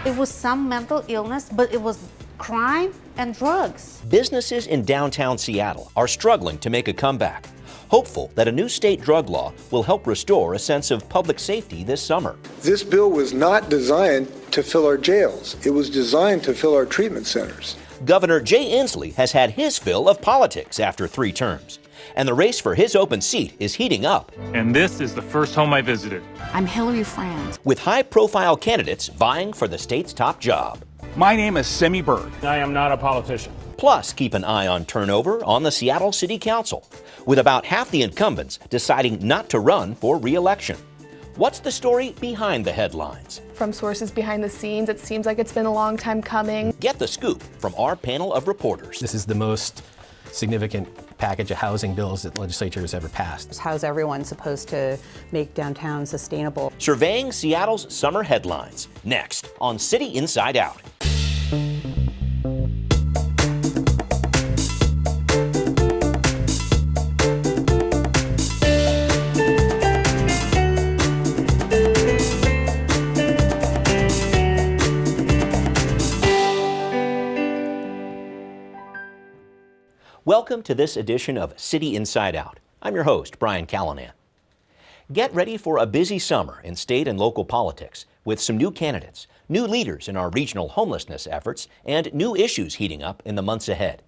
It was some mental illness, but it was crime and drugs. Businesses in downtown Seattle are struggling to make a comeback, hopeful that a new state drug law will help restore a sense of public safety this summer. This bill was not designed to fill our jails. It was designed to fill our treatment centers. Governor Jay Inslee has had his fill of politics after 3 terms, and the race for his open seat is heating up. And this is the first home I visited. I'm Hillary Franz. With high-profile candidates vying for the state's top job. My name is Semi Bird. I am not a politician. Plus, keep an eye on turnover on the Seattle City Council, with about half the incumbents deciding not to run for re-election. What's the story behind the headlines? From sources behind the scenes, it seems like it's been a long time coming. Get the scoop from our panel of reporters. This is the most significant package of housing bills that the legislature has ever passed. How's everyone supposed to make downtown sustainable? Surveying Seattle's summer headlines, next on City Inside Out. Welcome to this edition of City Inside Out. I'm your host, Brian Callanan. Get ready for a busy summer in state and local politics with some new candidates, new leaders in our regional homelessness efforts, and new issues heating up in the months ahead.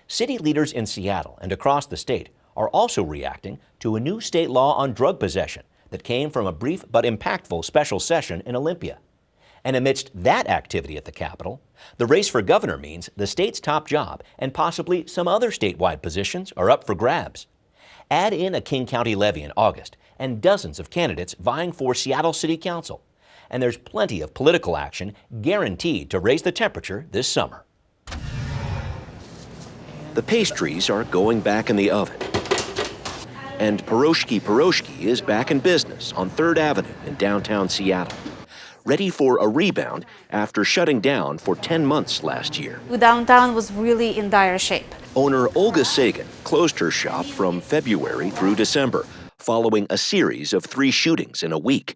City leaders in Seattle and across the state are also reacting to a new state law on drug possession that came from a brief but impactful special session in Olympia. And amidst that activity at the Capitol, the race for governor means the state's top job and possibly some other statewide positions are up for grabs. Add in a King County levy in August and dozens of candidates vying for Seattle City Council. And there's plenty of political action guaranteed to raise the temperature this summer. The pastries are going back in the oven. And Piroshky is back in business on 3rd Avenue in downtown Seattle, ready for a rebound after shutting down for 10 months last year. Downtown was really in dire shape. Owner Olga Sagan closed her shop from February through December, following a series of 3 shootings in a week.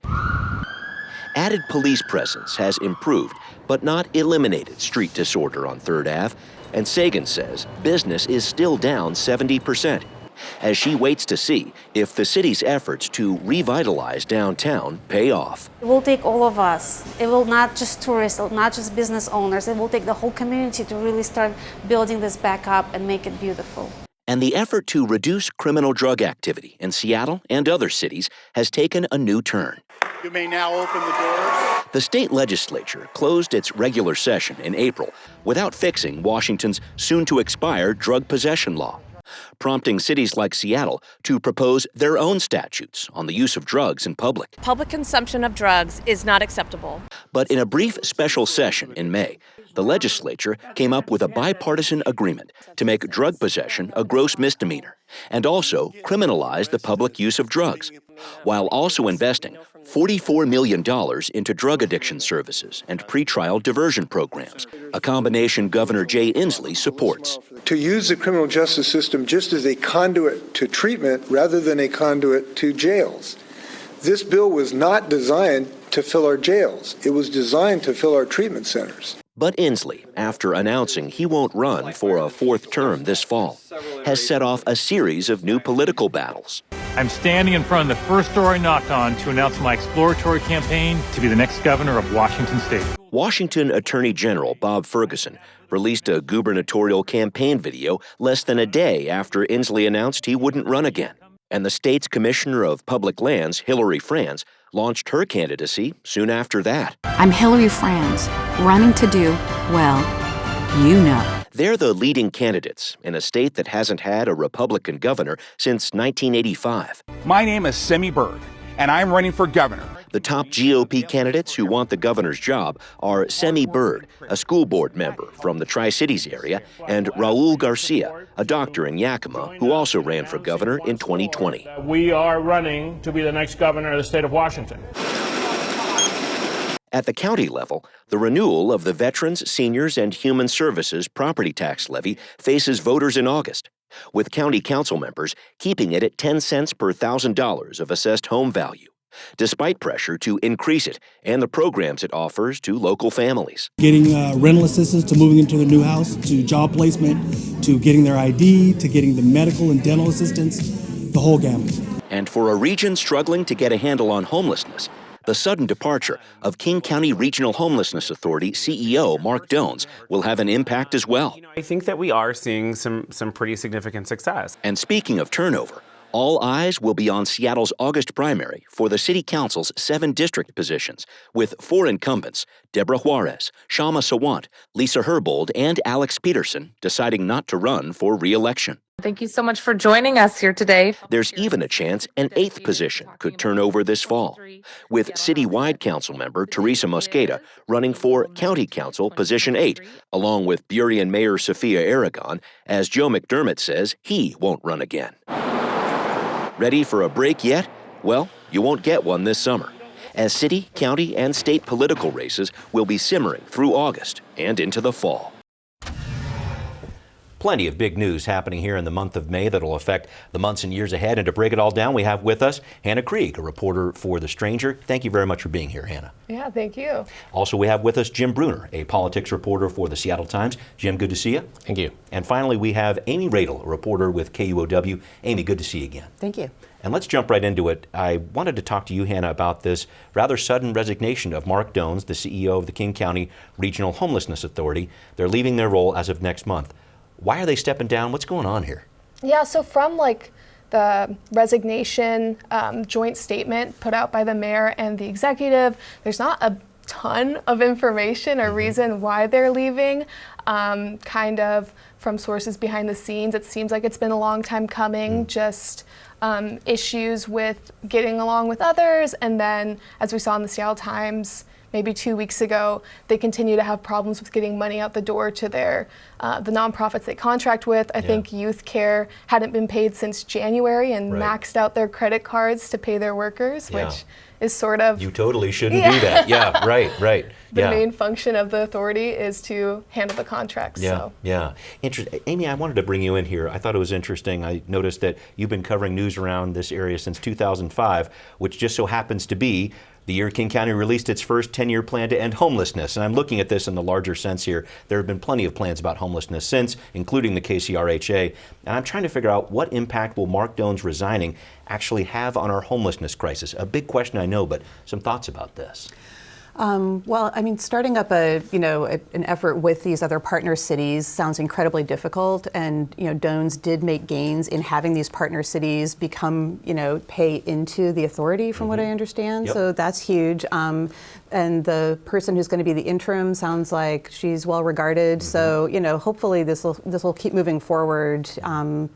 Added police presence has improved, but not eliminated street disorder on 3rd Ave, and Sagan says business is still down 70%. As she waits to see if the city's efforts to revitalize downtown pay off. It will take all of us. It will not just tourists, not just business owners. It will take the whole community to really start building this back up and make it beautiful. And the effort to reduce criminal drug activity in Seattle and other cities has taken a new turn. You may now open the doors. The state legislature closed its regular session in April without fixing Washington's soon-to-expire drug possession law, prompting cities like Seattle to propose their own statutes on the use of drugs in public. Public consumption of drugs is not acceptable. But in a brief special session in May, the legislature came up with a bipartisan agreement to make drug possession a gross misdemeanor and also criminalize the public use of drugs, while also investing $44 million into drug addiction services and pretrial diversion programs, a combination Governor Jay Inslee supports. To use the criminal justice system just as a conduit to treatment rather than a conduit to jails. This bill was not designed to fill our jails. It was designed to fill our treatment centers. But Inslee, after announcing he won't run for a 4th term this fall, has set off a series of new political battles. I'm standing in front of the first door I knocked on to announce my exploratory campaign to be the next governor of Washington State. Washington Attorney General Bob Ferguson released a gubernatorial campaign video less than a day after Inslee announced he wouldn't run again. And the state's Commissioner of Public Lands, Hillary Franz, launched her candidacy soon after that. I'm Hillary Franz, running to do, well, you know. They're the leading candidates in a state that hasn't had a Republican governor since 1985. My name is Semi Bird, and I'm running for governor. The top GOP candidates who want the governor's job are Semi Bird, a school board member from the Tri-Cities area, and Raul Garcia, a doctor in Yakima who also ran for governor in 2020. We are running to be the next governor of the state of Washington. At the county level, the renewal of the Veterans, Seniors, and Human Services property tax levy faces voters in August, with county council members keeping it at 10 cents per $1,000 of assessed home value, despite pressure to increase it and the programs it offers to local families. Getting rental assistance to moving into their new house, to job placement, to getting their ID, to getting the medical and dental assistance, the whole gamut. And for a region struggling to get a handle on homelessness, the sudden departure of King County Regional Homelessness Authority CEO Mark Dones will have an impact as well. I think that we are seeing some pretty significant success. And speaking of turnover, all eyes will be on Seattle's August primary for the City Council's 7 district positions, with 4 incumbents, Deborah Juarez, Shama Sawant, Lisa Herbold, and Alex Peterson, deciding not to run for re-election. Thank you so much for joining us here today. There's even a chance an 8th position could turn over this fall, with citywide council member Teresa Mosqueda running for County Council Position 8, along with Burien Mayor Sophia Aragon, as Joe McDermott says he won't run again. Ready for a break yet? Well, you won't get one this summer, as city, county, and state political races will be simmering through August and into the fall. Plenty of big news happening here in the month of May that will affect the months and years ahead. And to break it all down, we have with us Hannah Krieg, a reporter for The Stranger. Thank you very much for being here, Hannah. Yeah, thank you. Also, we have with us Jim Brunner, a politics reporter for the Seattle Times. Jim, good to see you. Thank you. And finally, we have Amy Radil, a reporter with KUOW. Amy, good to see you again. Thank you. And let's jump right into it. I wanted to talk to you, Hannah, about this rather sudden resignation of Mark Dones, the CEO of the King County Regional Homelessness Authority. They're leaving their role as of next month. Why are they stepping down? What's going on here? Yeah, so from the resignation joint statement put out by the mayor and the executive, there's not a ton of information or reason why they're leaving. Kind of from sources behind the scenes, it seems like it's been a long time coming, just issues with getting along with others. And then, as we saw in the Seattle Times, maybe 2 weeks ago, they continue to have problems with getting money out the door to their the nonprofits they contract with. I think Youth Care hadn't been paid since January and maxed out their credit cards to pay their workers, which is sort of... You totally shouldn't do that. Yeah, right. The main function of the authority is to handle the contracts. Interesting. Amy, I wanted to bring you in here. I thought it was interesting. I noticed that you've been covering news around this area since 2005, which just so happens to be the year King County released its first 10-year plan to end homelessness. And I'm looking at this in the larger sense here. There have been plenty of plans about homelessness since, including the KCRHA. And I'm trying to figure out what impact will Mark Dones resigning actually have on our homelessness crisis? A big question, I know, but some thoughts about this. Well, I mean, starting up an effort with these other partner cities sounds incredibly difficult, and Dones did make gains in having these partner cities become pay into the authority, from what I understand. So that's huge. And the person who's going to be the interim sounds like she's well regarded. So hopefully this will keep moving forward,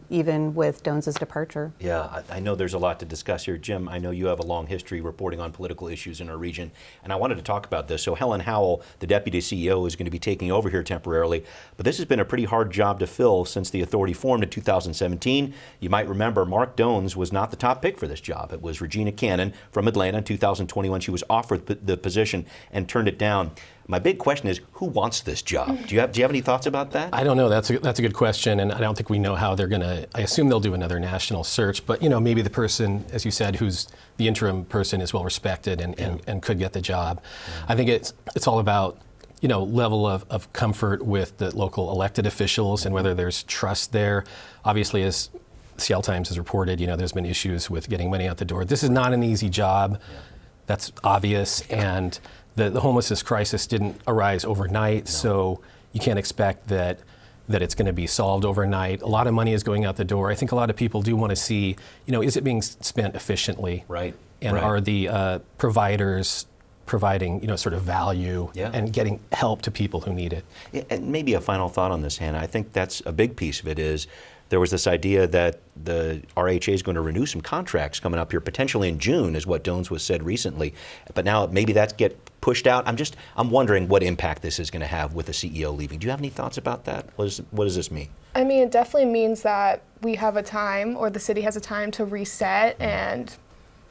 even with Dones's departure. Yeah, I know there's a lot to discuss here, Jim. I know you have a long history reporting on political issues in our region, and I wanted to talk about this. So Helen Howell, the deputy CEO, is going to be taking over here temporarily, but this has been a pretty hard job to fill since the authority formed in 2017. You might remember Mark Dones was not the top pick for this job. It was Regina Cannon from Atlanta in 2021. She was offered the position and turned it down. My big question is, who wants this job? Do you have any thoughts about that? I don't know. That's a good question, and I don't think we know how they're going to. I assume they'll do another national search, but maybe the person, as you said, who's the interim person, is well respected and could get the job. I think it's all about level of comfort with the local elected officials and whether there's trust there. Obviously, as Seattle Times has reported, there's been issues with getting money out the door. This is not an easy job. That's obvious, and the homelessness crisis didn't arise overnight, so you can't expect that it's going to be solved overnight. A lot of money is going out the door. I think a lot of people do want to see, is it being spent efficiently? Right. And are the providers providing, sort of value and getting help to people who need it? Yeah, and maybe a final thought on this, Hannah. I think that's a big piece of it is there was this idea that the RHA is going to renew some contracts coming up here, potentially in June, is what Dones was said recently. But now maybe that's get pushed out. I'm wondering what impact this is going to have with the CEO leaving. Do you have any thoughts about that? What does this mean? I mean, it definitely means that we have a time, or the city has a time, to reset and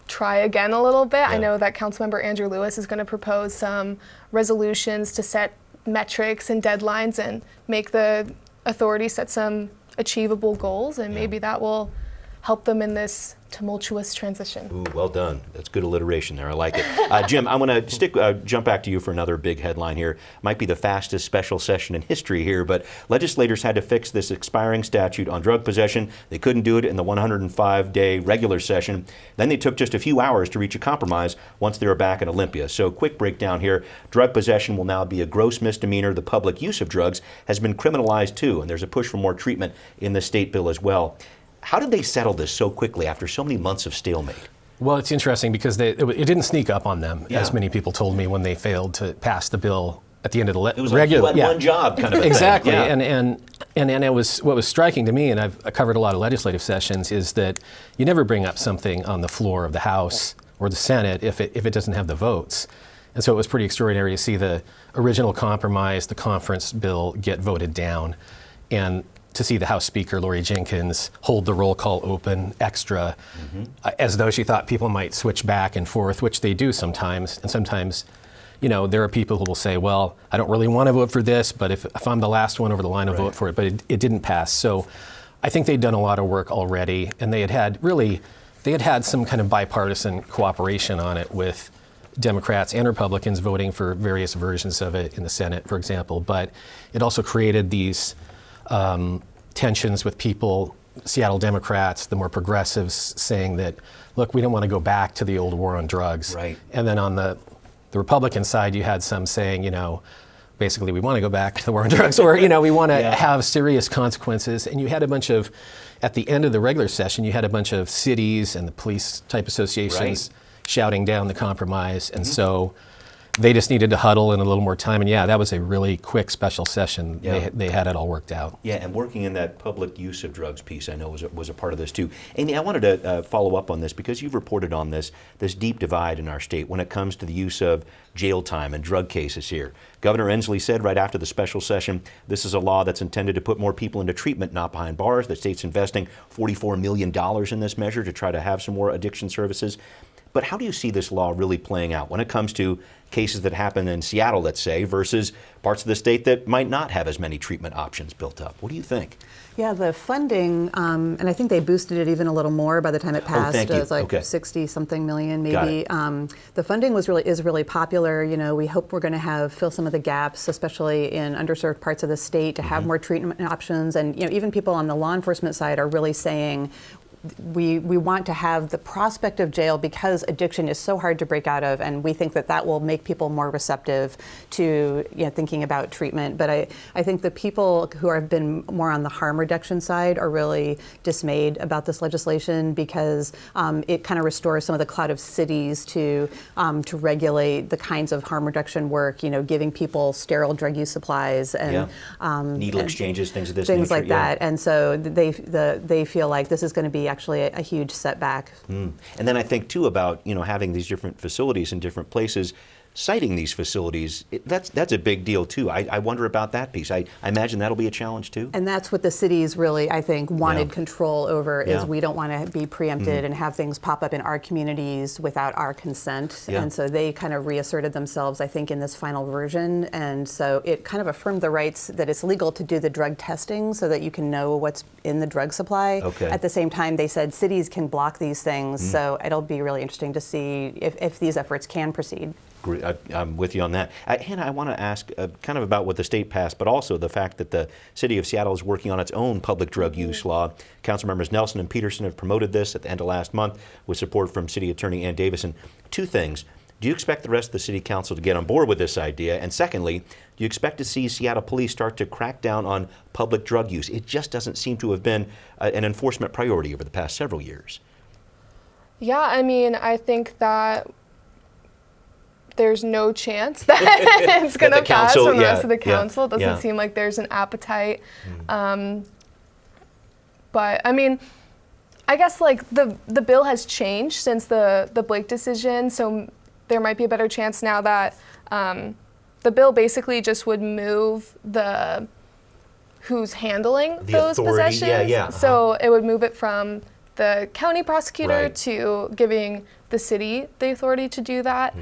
try again a little bit. I know that Councilmember Andrew Lewis is going to propose some resolutions to set metrics and deadlines and make the authority set some achievable goals, and maybe that will help them in this tumultuous transition. Ooh, well done. That's good alliteration there. I like it. Jim, I want to jump back to you for another big headline here. Might be the fastest special session in history here, but legislators had to fix this expiring statute on drug possession. They couldn't do it in the 105-day regular session. Then they took just a few hours to reach a compromise once they were back in Olympia. So quick breakdown here. Drug possession will now be a gross misdemeanor. The public use of drugs has been criminalized too, and there's a push for more treatment in the state bill as well. How did they settle this so quickly after so many months of stalemate? Well, it's interesting because it didn't sneak up on them, as many people told me when they failed to pass the bill at the end of the it was regular. Like one job kind of exactly. Thing. Yeah. And it was what was striking to me, and I've covered a lot of legislative sessions, is that you never bring up something on the floor of the House or the Senate if it doesn't have the votes. And so it was pretty extraordinary to see the original compromise, the conference bill, get voted down, and to see the House Speaker, Lori Jenkins, hold the roll call open extra, as though she thought people might switch back and forth, which they do sometimes. And sometimes, you know, there are people who will say, well, I don't really want to vote for this, but if I'm the last one over the line, I'll vote for it. But it didn't pass. So I think they'd done a lot of work already, and they had some kind of bipartisan cooperation on it with Democrats and Republicans voting for various versions of it in the Senate, for example. But it also created these tensions with people, Seattle Democrats, the more progressives, saying that, look, we don't want to go back to the old war on drugs. Right. And then on the Republican side, you had some saying, you know, basically we want to go back to the war on drugs, or, you know, we want to have serious consequences. And you had a bunch of, at the end of the regular session, you had a bunch of cities and the police type associations shouting down the compromise. And so they just needed to huddle in a little more time. And that was a really quick special session. Yeah. They had it all worked out. Yeah, and working in that public use of drugs piece, I know was a part of this too. Amy, I wanted to follow up on this because you've reported on this deep divide in our state when it comes to the use of jail time and drug cases here. Governor Inslee said right after the special session, this is a law that's intended to put more people into treatment, not behind bars. The state's investing $44 million in this measure to try to have some more addiction services. But how do you see this law really playing out when it comes to cases that happen in Seattle, let's say, versus parts of the state that might not have as many treatment options built up? What do you think? Yeah, the funding, and I think they boosted it even a little more by the time it passed. Thank you. It was like 60-something million, maybe. The funding is really popular. You know, we hope we're going to fill some of the gaps, especially in underserved parts of the state, to have more treatment options. And you know, even people on the law enforcement side are really saying, we want to have the prospect of jail because addiction is so hard to break out of, and we think that will make people more receptive to thinking about treatment. But I think the people who have been more on the harm reduction side are really dismayed about this legislation because it kind of restores some of the clout of cities to regulate the kinds of harm reduction work, giving people sterile drug use supplies and needle exchanges, things of this things nature. Like that. And so they feel like this is going to be actually a huge setback. And then I think too about having these different facilities in different places. Citing these facilities, that's a big deal too. I wonder about that piece. I imagine that'll be a challenge too. And that's what the cities really, I think, wanted control over, is we don't want to be preempted and have things pop up in our communities without our consent. And so they kind of reasserted themselves, I think, in this final version. And so it kind of affirmed the rights that it's legal to do the drug testing so that you can know what's in the drug supply. At the same time, they said cities can block these things. So it'll be really interesting to see if these efforts can proceed. I'm with you on that. Hannah, I want to ask kind of about what the state passed, but also the fact that the city of Seattle is working on its own public drug use law. Council members Nelson and Peterson have promoted this at the end of last month with support from City Attorney Ann Davison. Two things. Do you expect the rest of the city council to get on board with this idea? And secondly, do you expect to see Seattle police start to crack down on public drug use? It just doesn't seem to have been an enforcement priority over the past several years. Yeah, I mean, I think that there's no chance that it's going to pass from the rest of the council. It doesn't seem like there's an appetite. But I mean, I guess like the bill has changed since the Blake decision, so there might be a better chance now that the bill basically just would move who's handling those possessions. So it would move it from the county prosecutor to giving the city the authority to do that.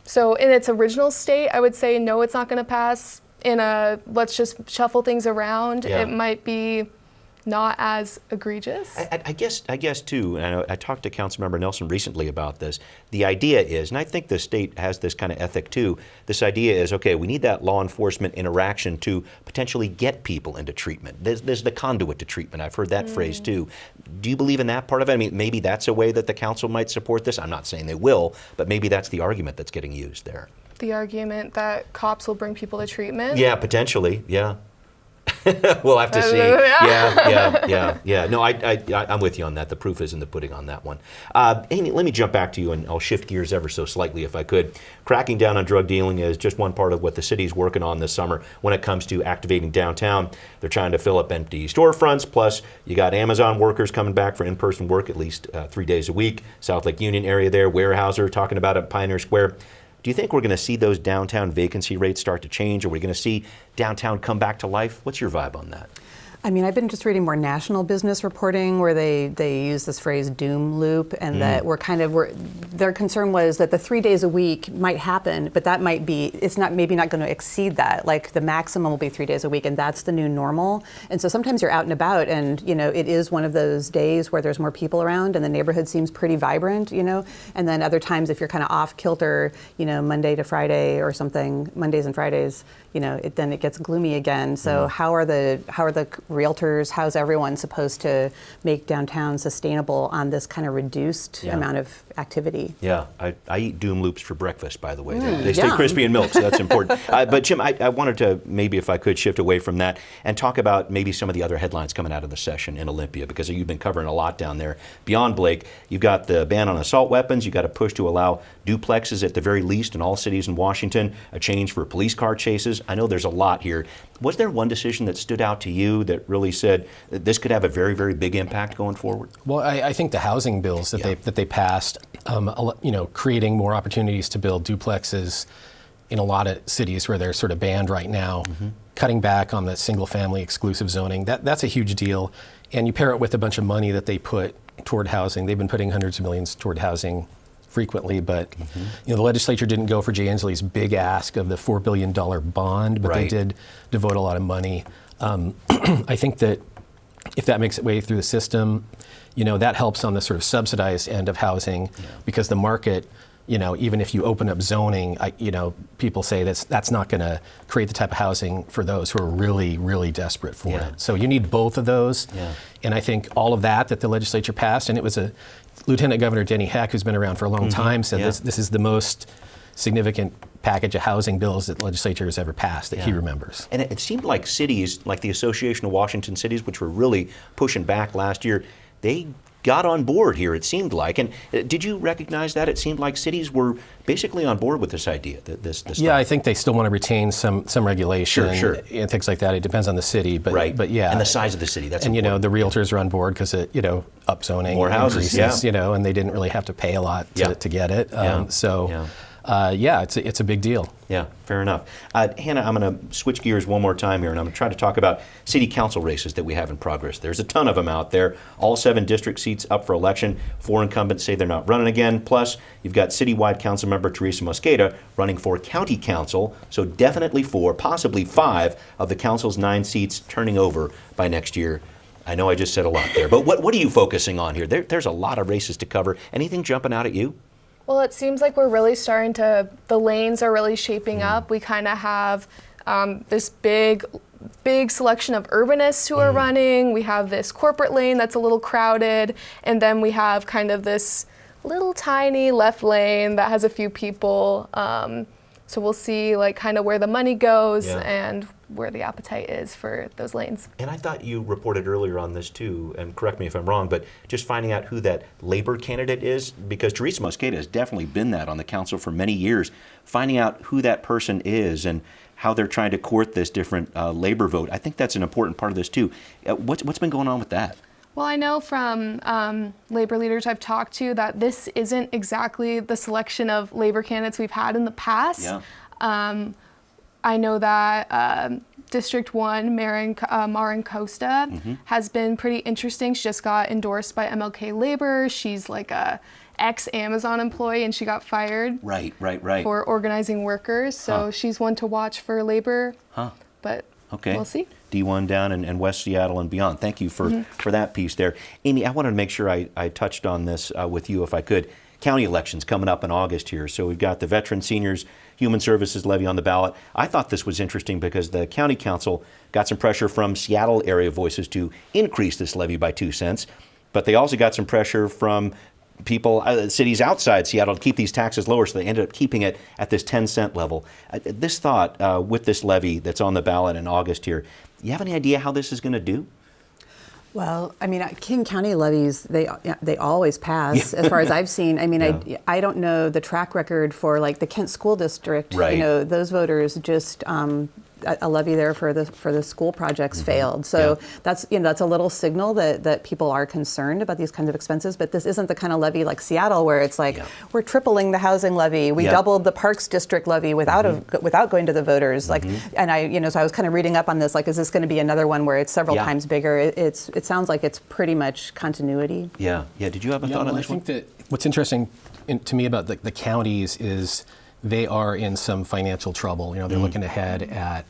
So in its original state, I would say no, it's not going to pass. In a let's just shuffle things around, it might be not as egregious. I guess too, and I talked to Councilmember Nelson recently about this. The idea is, and I think the state has this kind of ethic too, this idea is, okay, we need that law enforcement interaction to potentially get people into treatment. There's the conduit to treatment. I've heard that phrase too. Do you believe in that part of it? I mean, maybe that's a way that the council might support this. I'm not saying they will, but maybe that's the argument that's getting used there. The argument that cops will bring people to treatment? Yeah, potentially, yeah. We'll have to see. Yeah. No, I'm with you on that. The proof is in the pudding on that one. Amy, let me jump back to you, and I'll shift gears ever so slightly if I could. Cracking down on drug dealing is just one part of what the city's working on this summer when it comes to activating downtown. They're trying to fill up empty storefronts, plus you got Amazon workers coming back for in-person work at least 3 days a week. South Lake Union area there, Warehouser talking about it at Pioneer Square. Do you think we're going to see those downtown vacancy rates start to change? Are we going to see downtown come back to life? What's your vibe on that? I mean, I've been just reading more national business reporting where they use this phrase doom loop, and that their concern was that the 3 days a week might happen, but that might be, it's not maybe not going to exceed that. Like the maximum will be 3 days a week, and that's the new normal. And so sometimes you're out and about, and it is one of those days where there's more people around, and the neighborhood seems pretty vibrant, And then other times, if you're kind of off kilter, Monday to Friday or something, Mondays and Fridays, then it gets gloomy again. So how are the realtors, how's everyone supposed to make downtown sustainable on this kind of reduced amount of activity? Yeah, I eat doom loops for breakfast, by the way. They stay crispy in milk, so that's important. But Jim, I wanted to maybe, if I could, shift away from that and talk about maybe some of the other headlines coming out of the session in Olympia, because you've been covering a lot down there. Beyond Blake, you've got the ban on assault weapons, you've got a push to allow duplexes at the very least in all cities in Washington, a change for police car chases. I know there's a lot here. Was there one decision that stood out to you that really said that this could have a very, very big impact going forward? Well, I think the housing bills that they passed, creating more opportunities to build duplexes in a lot of cities where they're sort of banned right now, cutting back on the single-family exclusive zoning, that's a huge deal. And you pair it with a bunch of money that they put toward housing. They've been putting hundreds of millions toward housing frequently, but the legislature didn't go for Jay Inslee's big ask of the $4 billion bond, but they did devote a lot of money. I think that if that makes its way through the system, that helps on the sort of subsidized end of housing, because the market, even if you open up zoning, people say that's not going to create the type of housing for those who are really, really desperate for it. So you need both of those. And I think all of that the legislature passed, and it was Lieutenant Governor Denny Heck, who's been around for a long time, said this is the most significant package of housing bills that the legislature has ever passed that he remembers. And it seemed like cities, like the Association of Washington Cities, which were really pushing back last year, they got on board here, it seemed like. And did you recognize that? It seemed like cities were basically on board with this idea. Yeah, I think they still want to retain some regulation and things like that. It depends on the city, but yeah. And the size of the city, that's and important. the realtors are on board because it, upzoning more houses, increases, and they didn't really have to pay a lot to get it. It's a big deal. Yeah, fair enough. Hannah, I'm going to switch gears one more time here, and I'm going to try to talk about city council races that we have in progress. There's a ton of them out there. All 7 district seats up for election. 4 incumbents say they're not running again. Plus, you've got citywide council member Teresa Mosqueda running for county council. So definitely 4, possibly 5 of the council's 9 seats turning over by next year. I know I just said a lot there, but what are you focusing on here? There's a lot of races to cover. Anything jumping out at you? Well, it seems like we're really starting to, the lanes are really shaping up. We kind of have this big selection of urbanists who are running. We have this corporate lane that's a little crowded. And then we have kind of this little tiny left lane that has a few people. So we'll see kind of where the money goes and where the appetite is for those lanes. And I thought you reported earlier on this too, and correct me if I'm wrong, but just finding out who that labor candidate is, because Teresa Mosqueda has definitely been that on the council for many years, finding out who that person is and how they're trying to court this different labor vote. I think that's an important part of this too. What's been going on with that? Well, I know from labor leaders I've talked to that this isn't exactly the selection of labor candidates we've had in the past. I know that District 1, Marin Costa, has been pretty interesting. She just got endorsed by MLK Labor. She's like a ex-Amazon employee, and she got fired for organizing workers. So she's one to watch for labor. But we'll see. D1 down in West Seattle and beyond. Thank you for that piece there. Amy, I wanted to make sure I touched on this with you if I could. County elections coming up in August here. So we've got the Veteran Seniors Human Services Levy on the ballot. I thought this was interesting because the County Council got some pressure from Seattle area voices to increase this levy by 2 cents. But they also got some pressure from people, cities outside Seattle to keep these taxes lower, so they ended up keeping it at this 10-cent level. This thought with this levy that's on the ballot in August here, you have any idea how this is going to do? Well, I mean, King County levies, they always pass, as far as I've seen. I mean, I don't know the track record for like the Kent School District. Right. You know, those voters just a levy there for the school projects failed. So that's a little signal that people are concerned about these kinds of expenses. But this isn't the kind of levy like Seattle where it's like we're tripling the housing levy, we doubled the Parks District levy without going to the voters. Like, and so I was kind of reading up on this. Like, is this going to be another one where it's several times bigger? It sounds like it's pretty much continuity. Yeah. Did you have a thought on this one? I think that what's interesting to me about the counties is they are in some financial trouble. You know, they're looking ahead at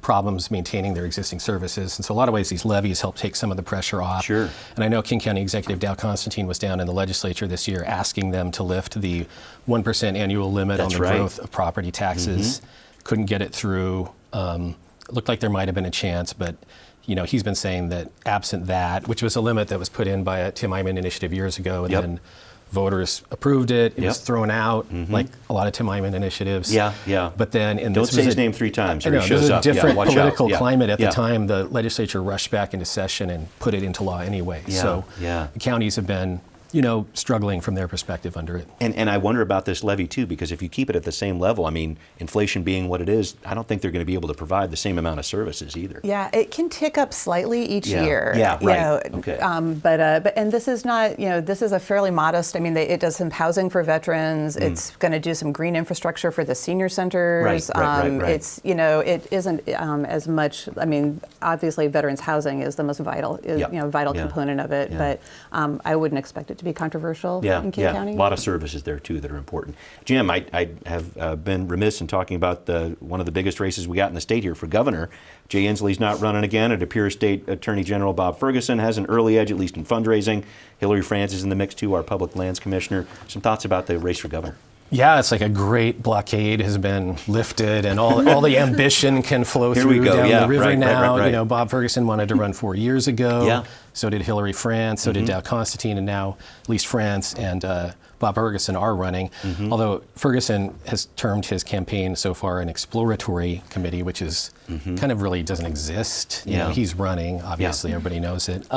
problems maintaining their existing services. And so a lot of ways these levies help take some of the pressure off. Sure. And I know King County Executive Dow Constantine was down in the legislature this year asking them to lift the 1% annual limit on the growth of property taxes. Couldn't get it through. Looked like there might have been a chance, but he's been saying that absent that, which was a limit that was put in by a Tim Eyman initiative years ago, and then voters approved it. It was thrown out, like a lot of Tim Eyman initiatives. But then, don't say his name 3 times, or he shows up. There was a different political climate at the time. The legislature rushed back into session and put it into law anyway. So the counties have been, struggling from their perspective under it. And I wonder about this levy too, because if you keep it at the same level, I mean, inflation being what it is, I don't think they're going to be able to provide the same amount of services either. Yeah, it can tick up slightly each year. Yeah, right. Okay. But this is not, this is a fairly modest. I mean, it does some housing for veterans. It's going to do some green infrastructure for the senior centers. Right. It's it isn't as much. I mean, obviously, veterans housing is the most vital, component of it. But I wouldn't expect it to be controversial in King County. A lot of services there too that are important. Jim, I have been remiss in talking about one of the biggest races we got in the state here for governor. Jay Inslee's not running again. It appears State Attorney General Bob Ferguson has an early edge, at least in fundraising. Hillary Francis is in the mix too, our Public Lands Commissioner. Some thoughts about the race for governor? Yeah, it's like a great blockade has been lifted, and all the ambition can flow through down the river now. Right. Bob Ferguson wanted to run 4 years ago. So did Hillary France. So did Dow Constantine, and now at least France and Bob Ferguson are running. Although Ferguson has termed his campaign so far an exploratory committee, which is kind of really doesn't exist. You know, he's running. Obviously, everybody knows it.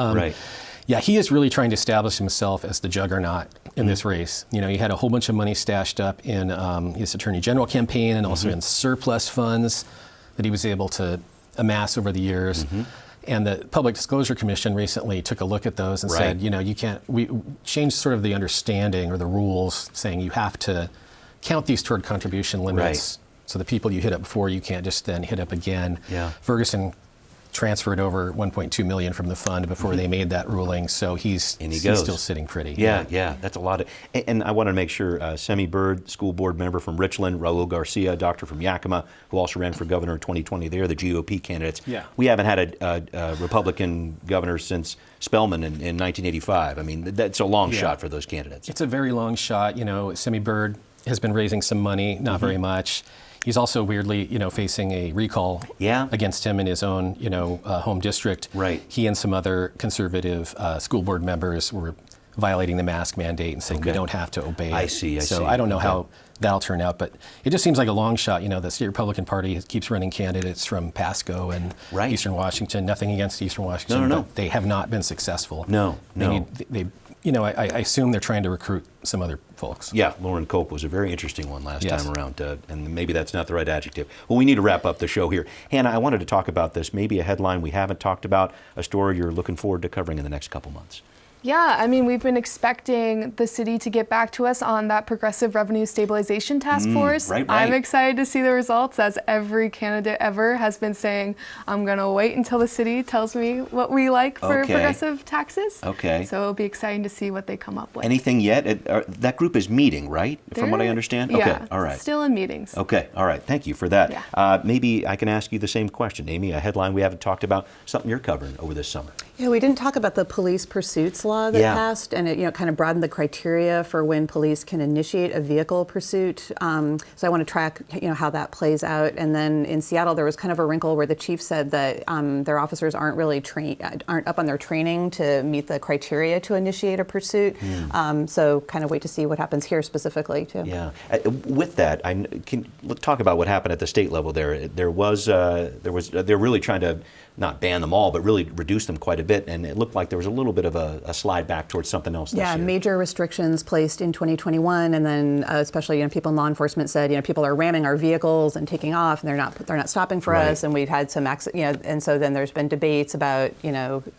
Yeah, he is really trying to establish himself as the juggernaut in this race. He had a whole bunch of money stashed up in his Attorney General campaign and also in surplus funds that he was able to amass over the years. And the Public Disclosure Commission recently took a look at those and said, we changed sort of the understanding or the rules, saying you have to count these toward contribution limits. So the people you hit up before, you can't just then hit up again. Ferguson transferred over $1.2 million from the fund before they made that ruling, so he's still sitting pretty. Yeah, that's a lot of. And I want to make sure Semi Bird, school board member from Richland, Raul Garcia, doctor from Yakima, who also ran for governor in 2020. They're the GOP candidates. We haven't had a Republican governor since Spellman in 1985. I mean, that's a long shot for those candidates. It's a very long shot. Semi Bird has been raising some money, not very much. He's also weirdly, facing a recall against him in his own, home district. He and some other conservative school board members were violating the mask mandate and saying we don't have to obey it. I see. So I don't know how that'll turn out, but it just seems like a long shot. The state Republican Party keeps running candidates from Pasco and Eastern Washington. Nothing against Eastern Washington. No. But they have not been successful. I assume they're trying to recruit some other folks. Yeah, Lauren Cope was a very interesting one last time around, and maybe that's not the right adjective. Well, we need to wrap up the show here. Hannah, I wanted to talk about this, maybe a headline we haven't talked about, a story you're looking forward to covering in the next couple months. Yeah, I mean, we've been expecting the city to get back to us on that Progressive Revenue Stabilization Task Force. Right. I'm excited to see the results, as every candidate ever has been saying, I'm going to wait until the city tells me what we like for progressive taxes. Okay. So it'll be exciting to see what they come up with. Anything yet? That group is meeting, right? From what I understand? Yeah, okay, all right. Still in meetings. Okay, all right. Thank you for that. Yeah. Maybe I can ask you the same question. Amy, a headline we haven't talked about, something you're covering over this summer. Yeah, we didn't talk about the police pursuits law that passed, and it kind of broadened the criteria for when police can initiate a vehicle pursuit. So I want to track how that plays out. And then in Seattle, there was kind of a wrinkle where the chief said that their officers aren't really aren't up on their training to meet the criteria to initiate a pursuit. So kind of wait to see what happens here specifically too. Yeah. With that, let's talk about what happened at the state level there. They're really trying to not ban them all, but really reduce them quite a bit. And it looked like there was a little bit of a slide back towards something else this year. Major restrictions placed in 2021, and then especially people in law enforcement said people are ramming our vehicles and taking off, and they're not stopping for us. And we've had some and so then there's been debates about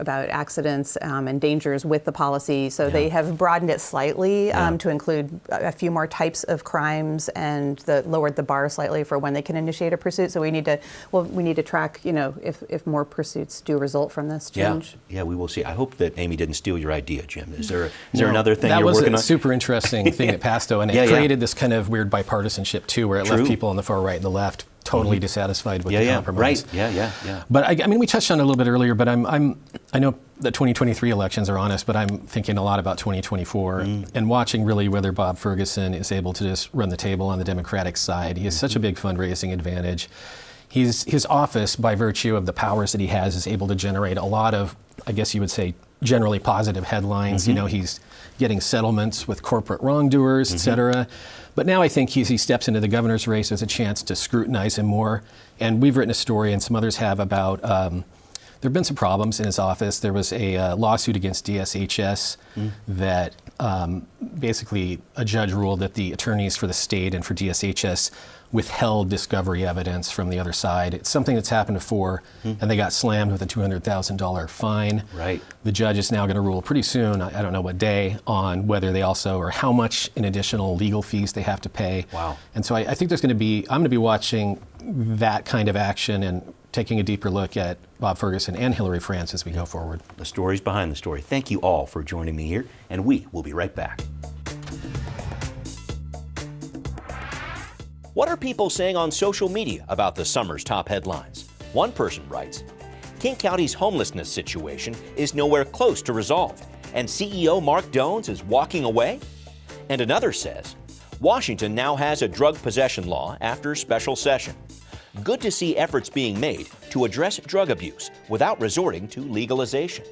accidents and dangers with the policy. So they have broadened it slightly to include a few more types of crimes, and lowered the bar slightly for when they can initiate a pursuit. So we need to track if more pursuits do result from this change. Yeah, we will see. I hope that Amy didn't steal your idea, Jim. Is there another thing you're working on? That was a super interesting thing that passed, though, and it created this kind of weird bipartisanship too, where it left people on the far right and the left totally dissatisfied with the compromise. Right. Yeah. But I mean, we touched on it a little bit earlier, but I know the 2023 elections are on us, but I'm thinking a lot about 2024 and watching really whether Bob Ferguson is able to just run the table on the Democratic side. He has such a big fundraising advantage. His office, by virtue of the powers that he has, is able to generate a lot of, I guess you would say, generally positive headlines. He's getting settlements with corporate wrongdoers, et cetera. But now I think he steps into the governor's race, there's a chance to scrutinize him more. And we've written a story, and some others have, about there have been some problems in his office. There was a lawsuit against DSHS that basically a judge ruled that the attorneys for the state and for DSHS withheld discovery evidence from the other side. It's something that's happened before, and they got slammed with a $200,000 fine. Right. The judge is now going to rule pretty soon, I don't know what day, on whether they also, or how much in additional legal fees they have to pay. Wow. And so I think I'm going to be watching that kind of action and taking a deeper look at Bob Ferguson and Hillary France as we go forward. The stories behind the story. Thank you all for joining me here, and we will be right back. What are people saying on social media about the summer's top headlines? One person writes, King County's homelessness situation is nowhere close to resolved, and CEO Mark Dones is walking away? And another says, Washington now has a drug possession law after special session. Good to see efforts being made to address drug abuse without resorting to legalization.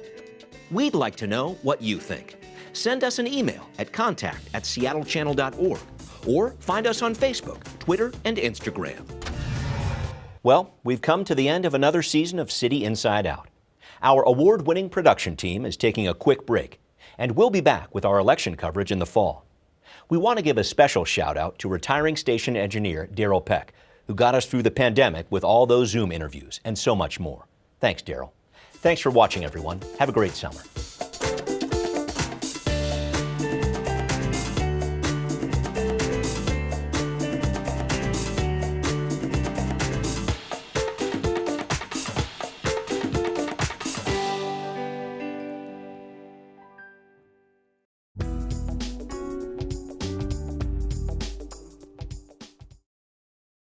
We'd like to know what you think. Send us an email at contact@seattlechannel.org or find us on Facebook, Twitter, and Instagram. Well, we've come to the end of another season of City Inside Out. Our award-winning production team is taking a quick break, and we'll be back with our election coverage in the fall. We want to give a special shout-out to retiring station engineer Daryl Peck, who got us through the pandemic with all those Zoom interviews and so much more. Thanks, Daryl. Thanks for watching, everyone. Have a great summer.